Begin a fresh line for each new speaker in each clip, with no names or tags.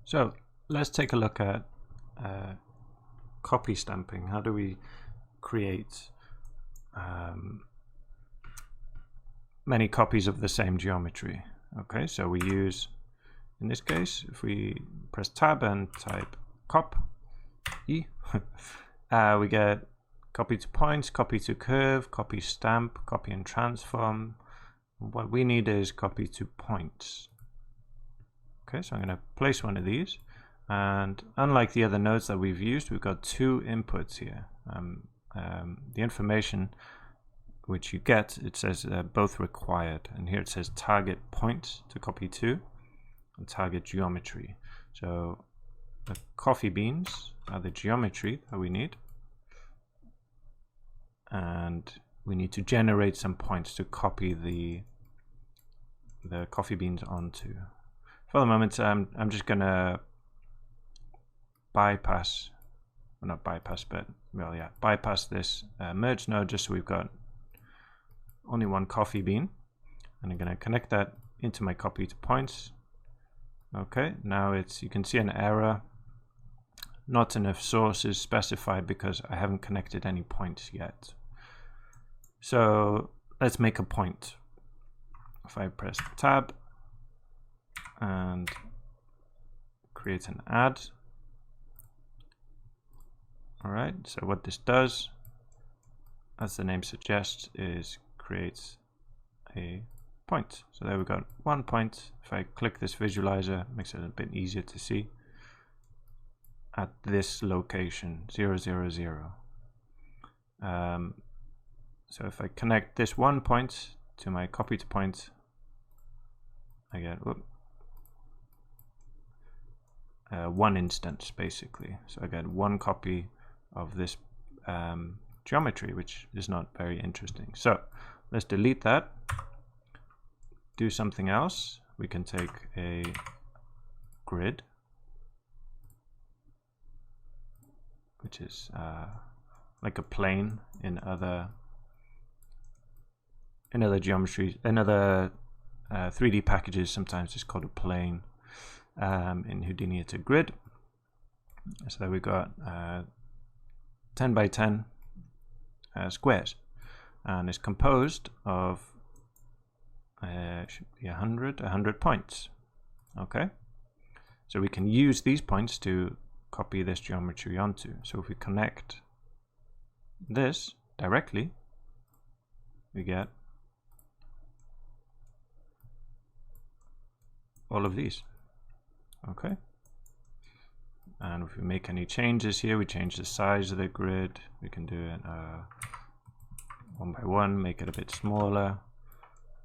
So let's take a look at copy stamping. How do we create many copies of the same geometry? Okay, so we use, in this case, if we press tab and type cop E, we get copy to points, copy to curve, copy stamp, copy and transform. What we need is copy to points. Okay, so I'm going to place one of these, and unlike the other nodes that we've used, we've got two inputs here. The information which you get, it says both required, and here it says target point to copy to and target geometry. So the coffee beans are the geometry that we need, and we need to generate some points to copy the coffee beans onto. For the moment, I'm just gonna bypass, well, not bypass, but well, yeah, bypass this merge node just so we've got only one coffee bean, and I'm gonna connect that into my copy to points. Okay, now you can see an error. Not enough sources specified because I haven't connected any points yet. So let's make a point. If I press tab and create an add. All right, so what this does, as the name suggests, is creates a point. So there we got 1 point. If I click this visualizer, it makes it a bit easier to see. At this location, 0, 0, 0. So if I connect this 1 point to my copy to point, I get one instance basically. So I get one copy of this geometry, which is not very interesting. So let's delete that. Do something else. We can take a grid, which is like a plane in other geometries, in other 3D packages. Sometimes it's called a plane. In Houdini, it's a grid. So we got 10 by 10 squares, and it's composed of should be 100 points. Okay, so we can use these points to copy this geometry onto. So if we connect this directly, we get all of these. Okay, and if we make any changes here, we change the size of the grid. We can do it 1 by 1, make it a bit smaller.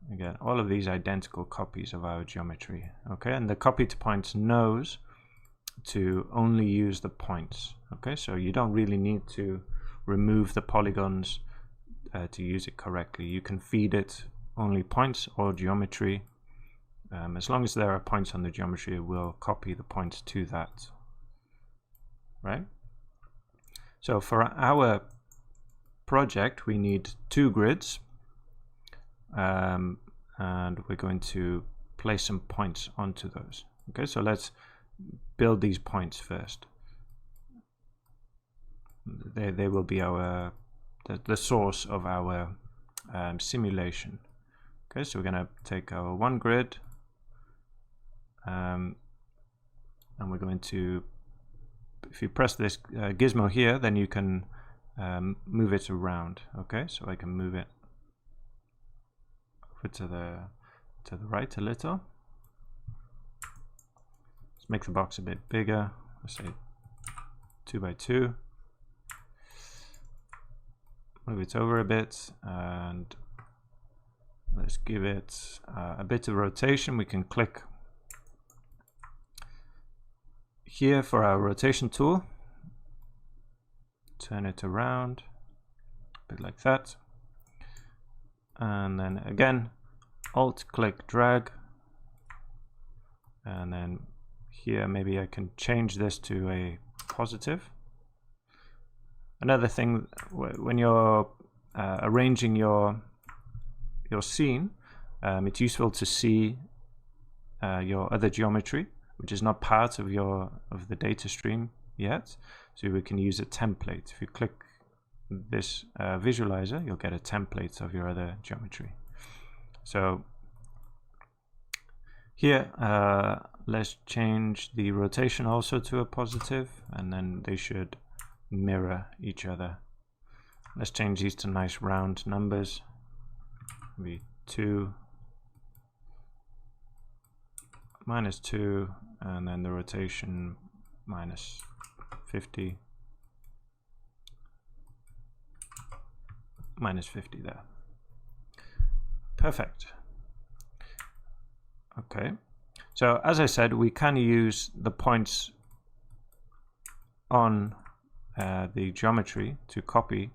We get all of these identical copies of our geometry. Okay, and the copy to points knows to only use the points. Okay, so you don't really need to remove the polygons to use it correctly. You can feed it only points or geometry. As long as there are points on the geometry, it will copy the points to that. Right? So for our project, we need 2 grids. And we're going to place some points onto those. Okay, so let's build these points first. They will be our the source of our simulation. Okay, so we're going to take our 1 grid, and we're going to, if you press this gizmo here, then you can move it around. Okay, so I can move it to the right a little. Let's make the box a bit bigger. Let's say 2 by 2. Move it over a bit, and let's give it a bit of rotation. We can click here for our rotation tool, turn it around a bit like that. And then again, Alt click drag, and then here maybe I can change this to a positive. Another thing, when you're arranging your scene, it's useful to see your other geometry which is not part of the data stream yet. So we can use a template. If you click this visualizer, you'll get a template of your other geometry. So here, let's change the rotation also to a positive, and then they should mirror each other. Let's change these to nice round numbers. Maybe 2, -2, and then the rotation -50, -50 there. Perfect. Okay, so as I said, we can use the points on the geometry to copy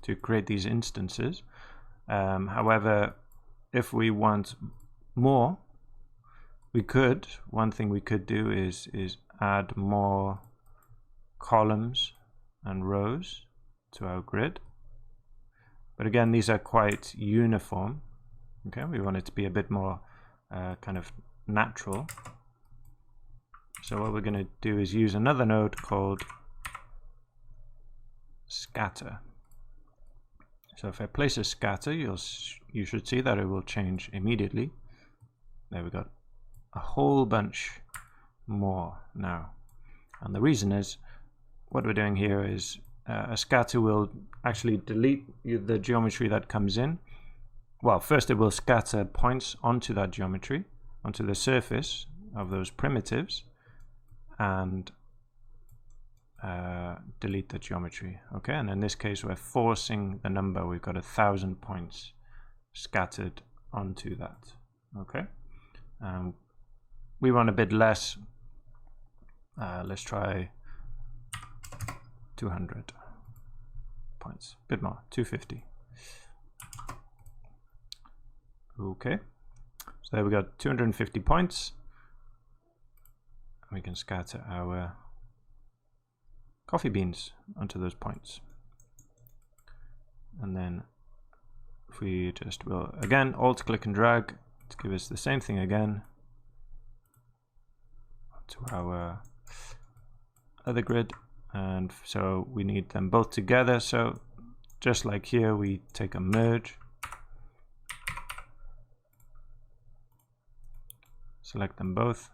to create these instances. However, if we want more, we could, one thing we could do is add more columns and rows to our grid. But again, these are quite uniform. Okay, we want it to be a bit more kind of natural. So what we're going to do is use another node called scatter. So if I place a scatter, you should see that it will change immediately. There we got a whole bunch more now. And the reason is, what we're doing here is a scatter will actually delete the geometry that comes in. Well, first it will scatter points onto that geometry, onto the surface of those primitives, and delete the geometry. Okay, and in this case we're forcing the number. We've got 1,000 points scattered onto that. Okay, we want a bit less. Let's try 200 points, a bit more, 250. Okay, so there we got 250 points. We can scatter our coffee beans onto those points. And then if we just will, again, alt click and drag to give us the same thing again to our other grid. And so we need them both together. So just like here, we take a merge, select them both,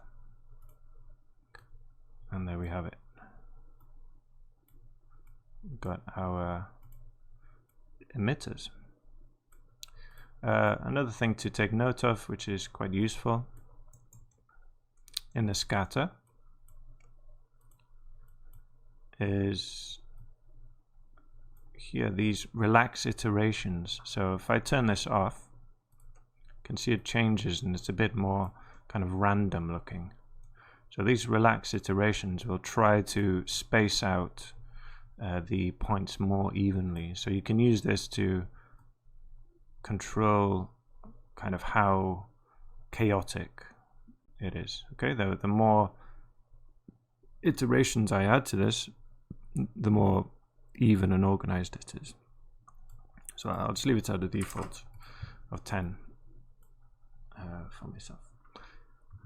and there we have it. We've got our emitters. Another thing to take note of, which is quite useful in the scatter, is here these relax iterations. So if I turn this off, you can see it changes and it's a bit more kind of random looking. So these relax iterations will try to space out the points more evenly. So you can use this to control kind of how chaotic it is. Okay, the more iterations I add to this, the more even and organized it is. So I'll just leave it at the default of 10 for myself.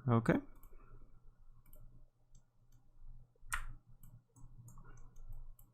Okay.